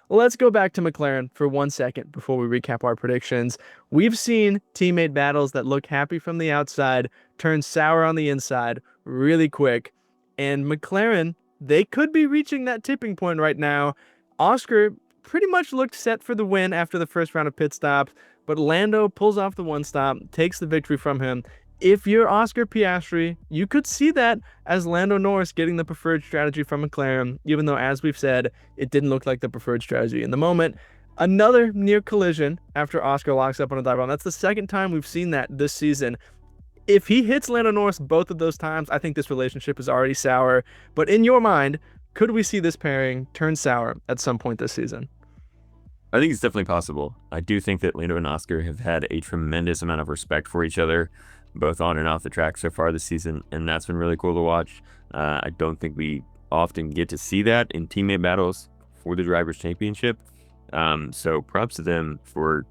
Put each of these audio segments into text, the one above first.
Let's go back to McLaren for 1 second before we recap our predictions. We've seen teammate battles that look happy from the outside turn sour on the inside really quick. And McLaren, they could be reaching that tipping point right now. Oscar pretty much looked set for the win after the first round of pit stops, but Lando pulls off the one stop, takes the victory from him. If you're Oscar Piastri, you could see that as Lando Norris getting the preferred strategy from McLaren, even though, as we've said, it didn't look like the preferred strategy in the moment. Another near collision after Oscar locks up on a dive bomb. That's the second time we've seen that this season. If he hits Lando Norris both of those times, I think this relationship is already sour. But in your mind, could we see this pairing turn sour at some point this season? I think it's definitely possible. I do think that Lando and Oscar have had a tremendous amount of respect for each other, both on and off the track so far this season, and that's been really cool to watch. I don't think we often get to see that in teammate battles for the Drivers' Championship. So props to them for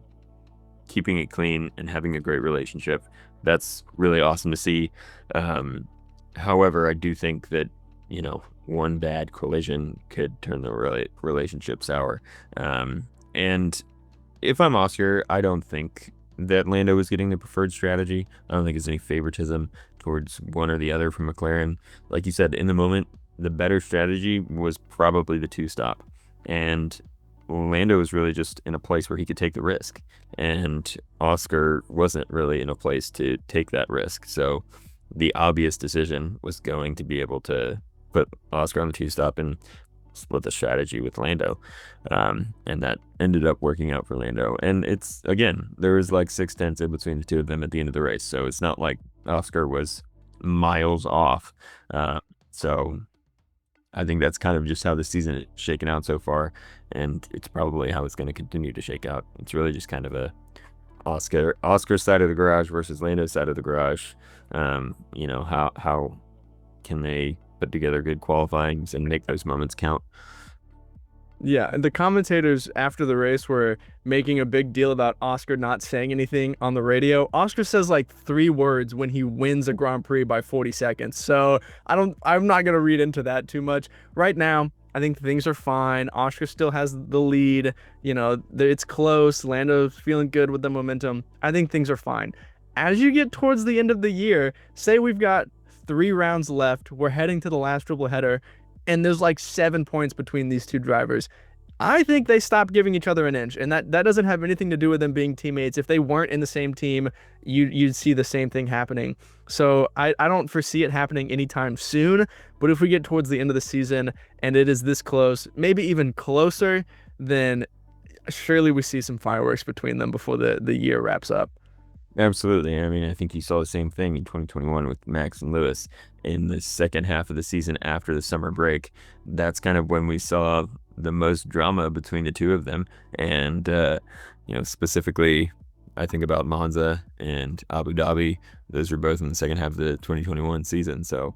keeping it clean and having a great relationship. That's really awesome to see. However, I do think that, one bad collision could turn the relationship sour. And if I'm Oscar, I don't think that Lando is getting the preferred strategy. I don't think there's any favoritism towards one or the other from McLaren. Like you said, in the moment, the better strategy was probably the two-stop. And Lando was really just in a place where he could take the risk. And Oscar wasn't really in a place to take that risk. So the obvious decision was going to be able to put Oscar on the two-stop and split the strategy with Lando. And that ended up working out for Lando. And it's, again, there was like 6/10 in between the two of them at the end of the race. So it's not like Oscar was miles off. So I think that's kind of just how the season is shaken out so far. And it's probably how it's going to continue to shake out. It's really just kind of a Oscar side of the garage versus Lando's side of the garage. How can they put together good qualifyings and make those moments count? Yeah, and the commentators after the race were making a big deal about Oscar not saying anything on the radio. Oscar says like 3 words when he wins a Grand Prix by 40 seconds. So I'm not going to read into that too much. Right now, I think things are fine. Oscar still has the lead. It's close. Lando's feeling good with the momentum. I think things are fine. As you get towards the end of the year, say we've got 3 rounds left, we're heading to the last triple header, and there's like 7 points between these two drivers. I think they stop giving each other an inch, and that doesn't have anything to do with them being teammates. If they weren't in the same team, you'd see the same thing happening. So I don't foresee it happening anytime soon, but if we get towards the end of the season and it is this close, maybe even closer, then surely we see some fireworks between them before the year wraps up. Absolutely. I mean, I think you saw the same thing in 2021 with Max and Lewis in the second half of the season after the summer break. That's kind of when we saw the most drama between the two of them. And, specifically, I think about Monza and Abu Dhabi. Those were both in the second half of the 2021 season. So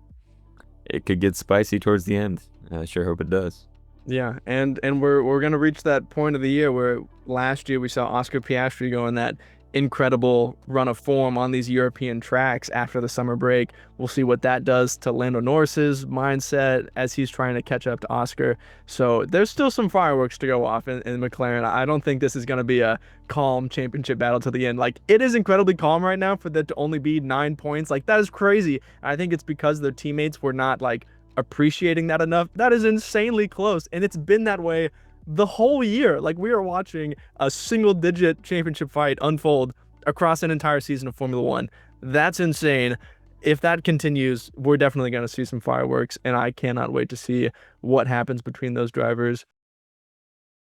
it could get spicy towards the end. I sure hope it does. Yeah, and we're going to reach that point of the year where last year we saw Oscar Piastri go in that incredible run of form on these European tracks after the summer break. We'll see what that does to Lando Norris's mindset as he's trying to catch up to Oscar. So there's still some fireworks to go off in McLaren. I don't think this is going to be a calm championship battle to the end. Like, it is incredibly calm right now for that to only be 9 points. Like, that is crazy. I think it's because their teammates were not like appreciating that enough. That is insanely close, and it's been that way the whole year. Like, we are watching a single-digit championship fight unfold across an entire season of Formula One. That's insane. If that continues, we're definitely going to see some fireworks, and I cannot wait to see what happens between those drivers.